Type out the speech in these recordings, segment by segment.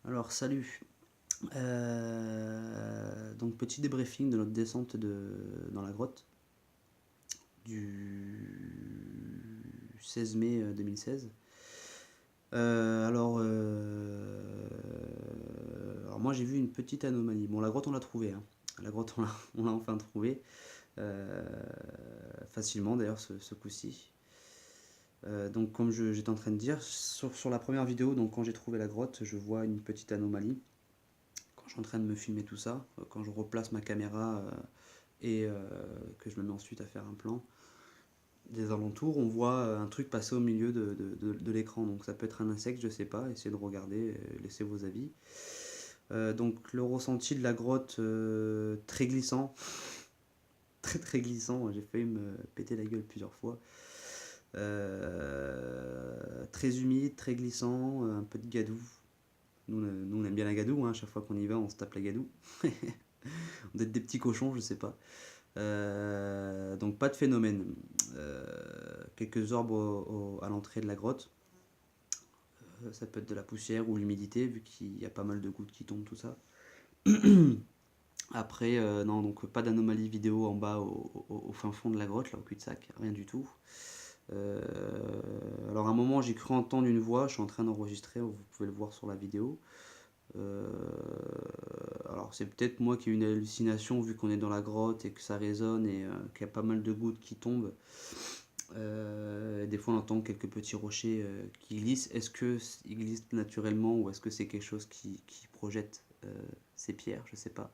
Alors salut. Donc petit débriefing de notre descente dans la grotte du 16 mai 2016. Alors moi j'ai vu une petite anomalie. Bon, la grotte on l'a trouvée, hein. La grotte on l'a enfin trouvée. Euh, Facilement d'ailleurs ce coup-ci. Donc comme j'étais en train de dire, sur la première vidéo, donc quand j'ai trouvé la grotte, je vois une petite anomalie. Quand je suis en train de me filmer tout ça, quand je replace ma caméra et que je me mets ensuite à faire un plan des alentours, on voit un truc passer au milieu de l'écran. Donc ça peut être un insecte, je sais pas, essayez de regarder, laissez vos avis. Donc le ressenti de la grotte, très glissant, très très glissant, j'ai failli me péter la gueule plusieurs fois. Très humide, très glissant, un peu de gadou. Nous on aime bien la gadoue, hein, chaque fois qu'on y va on se tape la gadoue. On doit être des petits cochons, je sais pas. Donc pas de phénomène. Quelques orbes à l'entrée de la grotte. Ça peut être de la poussière ou l'humidité, vu qu'il y a pas mal de gouttes qui tombent, tout ça. Après, non, donc pas d'anomalie vidéo en bas au fin fond de la grotte, là au cul-de-sac, rien du tout. Euh, alors à un moment j'ai cru entendre une voix, je suis en train d'enregistrer, vous pouvez le voir sur la vidéo. Euh, alors c'est peut-être moi qui ai une hallucination vu qu'on est dans la grotte et que ça résonne et qu'il y a pas mal de gouttes qui tombent. Des fois on entend quelques petits rochers qui glissent. Est-ce qu'ils glissent naturellement ou est-ce que c'est quelque chose qui projette ces pierres? Je sais pas.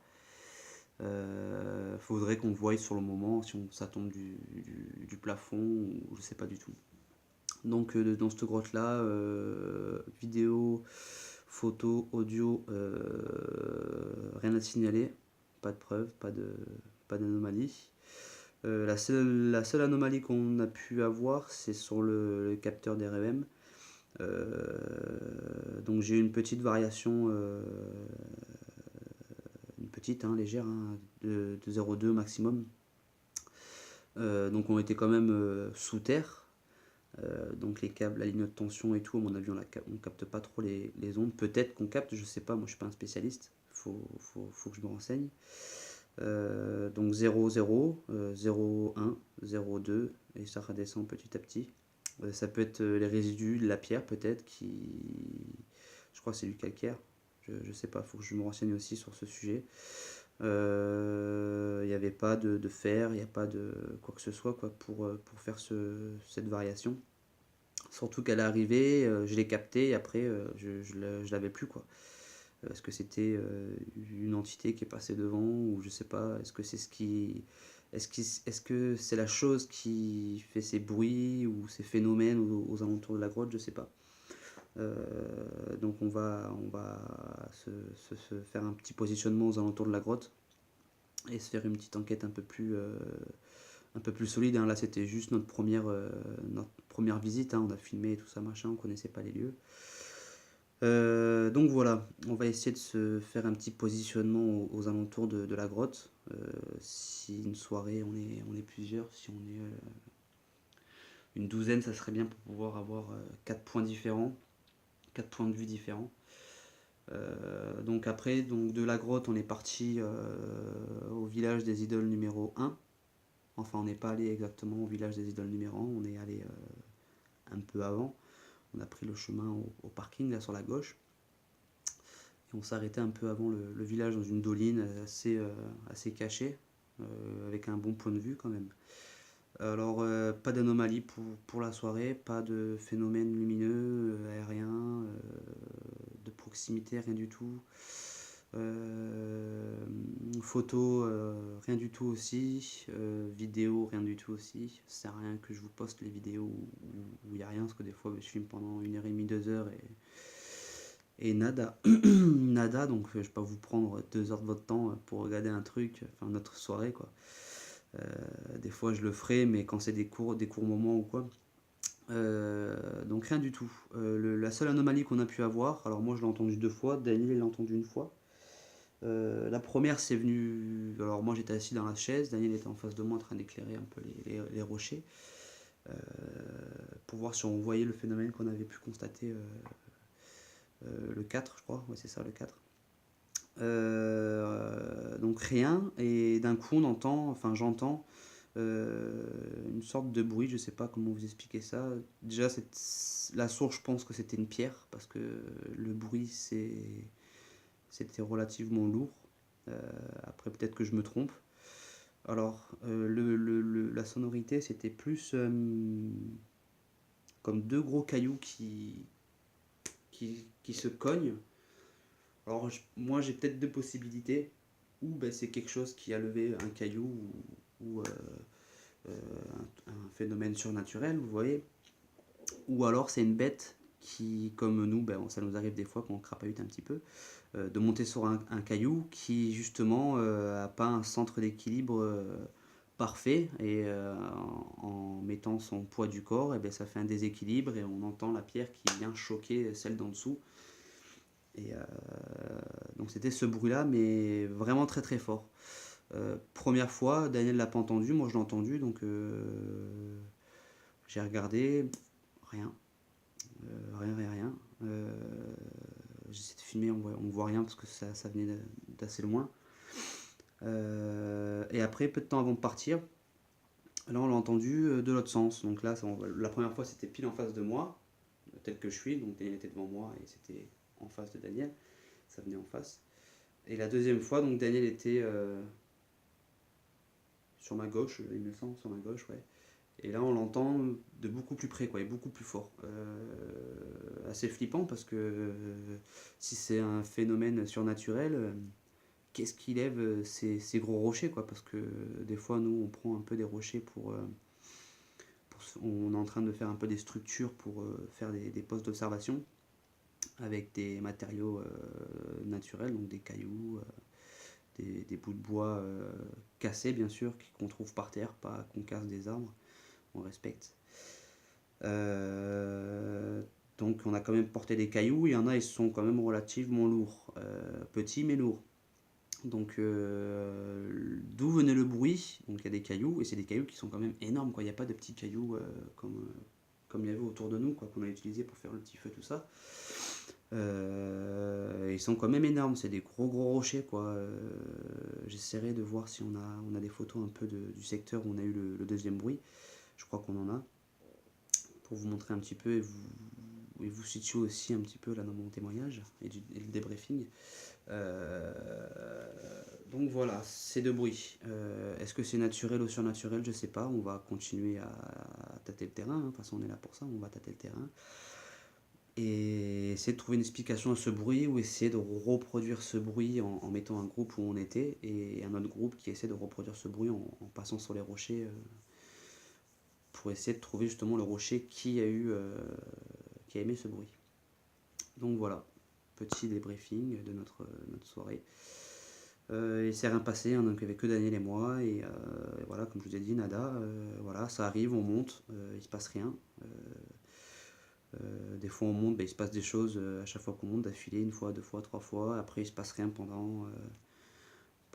Faudrait qu'on voie sur le moment si ça tombe du plafond ou je sais pas du tout. Donc dans cette grotte là, vidéo, photo, audio, rien à signaler, pas de preuves, pas d'anomalie. La seule anomalie qu'on a pu avoir, c'est sur le capteur d'REM. Donc j'ai eu une petite variation, une petite, hein, légère, hein, de 0,2 maximum. Donc on était quand même sous terre. Donc les câbles, la ligne de tension et tout, à mon avis, on capte pas trop les ondes. Peut-être qu'on capte, je sais pas, moi je suis pas un spécialiste. Faut que je me renseigne. Donc 0, 0, 0, 1, 0, 2, et ça redescend petit à petit. Ça peut être les résidus de la pierre, peut-être, je crois que c'est du calcaire. Je sais pas, faut que je me renseigne aussi sur ce sujet. Il n'y avait pas de fer, il n'y a pas de quoi que ce soit quoi, pour faire cette variation. Surtout qu'elle est arrivée, je l'ai captée et après je l'avais plus quoi. Est-ce que c'était une entité qui est passée devant ou je sais pas. Est-ce que c'est ce qui est-ce que c'est la chose qui fait ces bruits ou ces phénomènes aux alentours de la grotte, je sais pas. Donc on va se faire un petit positionnement aux alentours de la grotte et se faire une petite enquête un peu plus solide, hein. Là c'était juste notre première visite, hein. On a filmé et tout ça machin, on connaissait pas les lieux. Donc voilà, on va essayer de se faire un petit positionnement aux alentours de la grotte. Si une soirée on est plusieurs, si on est une douzaine, ça serait bien pour pouvoir avoir 4 points différents, 4 points de vue différents. Donc après, donc de la grotte, on est parti au village des idoles numéro 1. Enfin, on n'est pas allé exactement au village des idoles numéro 1, on est allé un peu avant. On a pris le chemin au parking, là sur la gauche. Et on s'est arrêté un peu avant le village dans une doline assez cachée, avec un bon point de vue quand même. Alors, pas d'anomalie pour la soirée, pas de phénomène lumineux, aérien, de proximité, rien du tout. Photo, rien du tout aussi. Vidéo, rien du tout aussi. Ça sert à rien que je vous poste les vidéos où il n'y a rien, parce que des fois je filme pendant 1h30, 2 heures et nada. Nada, donc je vais pas vous prendre 2 heures de votre temps pour regarder un truc, enfin notre soirée quoi. Des fois je le ferai, mais quand c'est des courts moments ou quoi. Donc rien du tout. La seule anomalie qu'on a pu avoir, alors moi je l'ai entendu 2 fois, Daniel l'a entendu une fois. La première c'est venu. Alors moi j'étais assis dans la chaise, Daniel était en face de moi en train d'éclairer un peu les rochers pour voir si on voyait le phénomène qu'on avait pu constater le 4 je crois, ouais c'est ça le 4. Donc rien, et d'un coup j'entends une sorte de bruit, je sais pas comment vous expliquer ça. Déjà la source, je pense que c'était une pierre, parce que le bruit c'était relativement lourd. Après peut-être que je me trompe. Alors la sonorité c'était plus comme deux gros cailloux qui se cognent. Alors moi j'ai peut-être deux possibilités. Ou ben, c'est quelque chose qui a levé un caillou, ou un phénomène surnaturel, vous voyez. Ou alors c'est une bête qui, comme nous, ben, ça nous arrive des fois quand on crapahute un petit peu, de monter sur un caillou qui justement a pas un centre d'équilibre parfait, et en mettant son poids du corps, et ben, ça fait un déséquilibre et on entend la pierre qui vient choquer celle d'en dessous. Et donc c'était ce bruit-là, mais vraiment très très fort. Première fois, Daniel l'a pas entendu, moi je l'ai entendu, donc j'ai regardé, rien, rien. J'essaie de filmer, on voit rien parce que ça venait d'assez loin. Et après, peu de temps avant de partir, là on l'a entendu de l'autre sens. Donc là, la première fois c'était pile en face de moi, tel que je suis, donc Daniel était devant moi et c'était en face de Daniel, ça venait en face. Et la deuxième fois, donc Daniel était sur ma gauche, il me semble, sur ma gauche, ouais. Et là, on l'entend de beaucoup plus près, quoi, et beaucoup plus fort. Assez flippant parce que si c'est un phénomène surnaturel, qu'est-ce qui lève ces gros rochers, quoi. Parce que des fois, nous, on prend un peu des rochers on est en train de faire un peu des structures pour faire des postes d'observation avec des matériaux naturels, donc des cailloux, des bouts de bois cassés, bien sûr, qu'on trouve par terre, pas qu'on casse des arbres, on respecte. Donc on a quand même porté des cailloux, il y en a, ils sont quand même relativement lourds, petits mais lourds. Donc d'où venait le bruit? Donc il y a des cailloux, et c'est des cailloux qui sont quand même énormes, quoi. Il n'y a pas de petits cailloux comme il y avait autour de nous, quoi, qu'on a utilisé pour faire le petit feu, tout ça. Ils sont quand même énormes, c'est des gros rochers, quoi. J'essaierai de voir si on a des photos un peu du secteur où on a eu le deuxième bruit. Je crois qu'on en a, pour vous montrer un petit peu, et vous situer aussi un petit peu là dans mon témoignage et le débriefing. Donc voilà, ces deux bruits. Est-ce que c'est naturel ou surnaturel? Je sais pas. On va continuer à tâter le terrain, hein. De toute façon, on est là pour ça, on va tâter le terrain. Et essayer de trouver une explication à ce bruit, ou essayer de reproduire ce bruit en mettant un groupe où on était et un autre groupe qui essaie de reproduire ce bruit en passant sur les rochers, pour essayer de trouver justement le rocher qui a aimé ce bruit. Donc voilà, petit débriefing de notre soirée. Il s'est rien passé, hein, donc il n'y avait que Daniel et moi, et voilà, comme je vous ai dit, nada, voilà, ça arrive, on monte, il se passe rien. Des fois on monte, il se passe des choses à chaque fois qu'on monte d'affilée, une fois, deux fois, trois fois, après il se passe rien pendant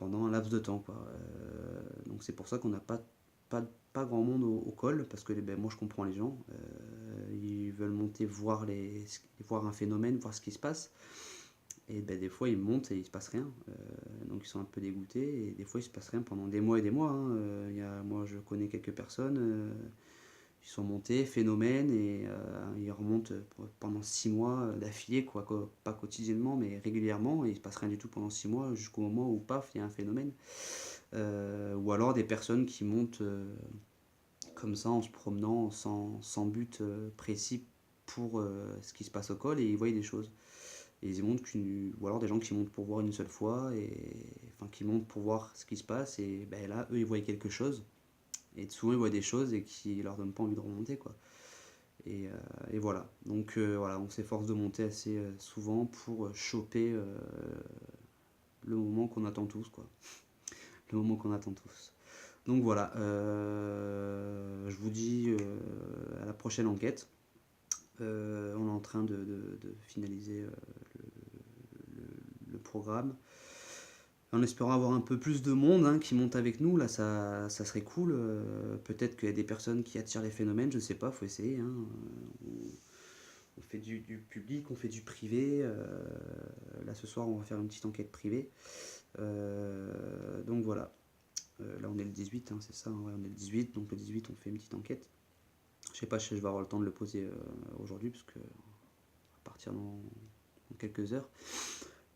un laps de temps, quoi. Donc c'est pour ça qu'on n'a pas grand monde au col, parce que moi je comprends les gens, ils veulent monter voir un phénomène, voir ce qui se passe, et des fois ils montent et il se passe rien, donc ils sont un peu dégoûtés, et des fois il se passe rien pendant des mois et des mois, hein. Moi je connais quelques personnes, ils sont montés, phénomène, et ils remontent pendant 6 mois d'affilée, quoi, pas quotidiennement mais régulièrement, et il se passe rien du tout pendant 6 mois jusqu'au moment où paf, il y a un phénomène. Ou alors des personnes qui montent comme ça en se promenant sans but précis pour ce qui se passe au col, et ils voient des choses. Et ils montent ou alors des gens qui montent pour voir une seule fois, enfin qui montent pour voir ce qui se passe, et là eux ils voient quelque chose, et souvent ils voient des choses et qui leur donnent pas envie de remonter, quoi. Et voilà, donc voilà, on s'efforce de monter assez souvent pour choper le moment qu'on attend tous, quoi. Le moment qu'on attend tous. Donc voilà, je vous dis à la prochaine enquête. On est en train de finaliser le programme, en espérant avoir un peu plus de monde, hein, qui monte avec nous. Là ça serait cool. Peut-être qu'il y a des personnes qui attirent les phénomènes, je sais pas, faut essayer, hein. On fait du public, on fait du privé. Là ce soir on va faire une petite enquête privée. Donc voilà. Là on est le 18, hein, c'est ça, hein, ouais, on est le 18, donc le 18 on fait une petite enquête. Je sais pas si je vais avoir le temps de le poser aujourd'hui, parce que on va partir dans quelques heures.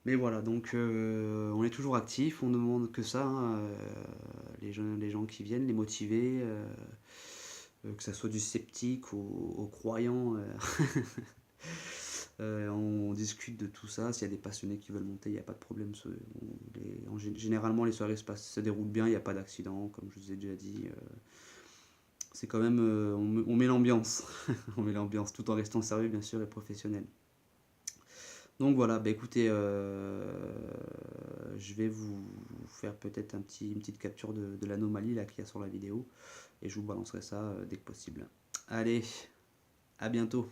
Mais voilà, donc on est toujours actif, on ne demande que ça, hein, les gens qui viennent, les motiver, que ça soit du sceptique aux croyants. On discute de tout ça. S'il y a des passionnés qui veulent monter, il n'y a pas de problème. Généralement, les soirées se déroulent bien, il n'y a pas d'accident, comme je vous ai déjà dit. C'est quand même. On met l'ambiance. On met l'ambiance tout en restant sérieux, bien sûr, et professionnel. Donc voilà, bah écoutez, je vais vous faire peut-être une petite capture de l'anomalie là qu'il y a sur la vidéo, et je vous balancerai ça dès que possible. Allez, à bientôt.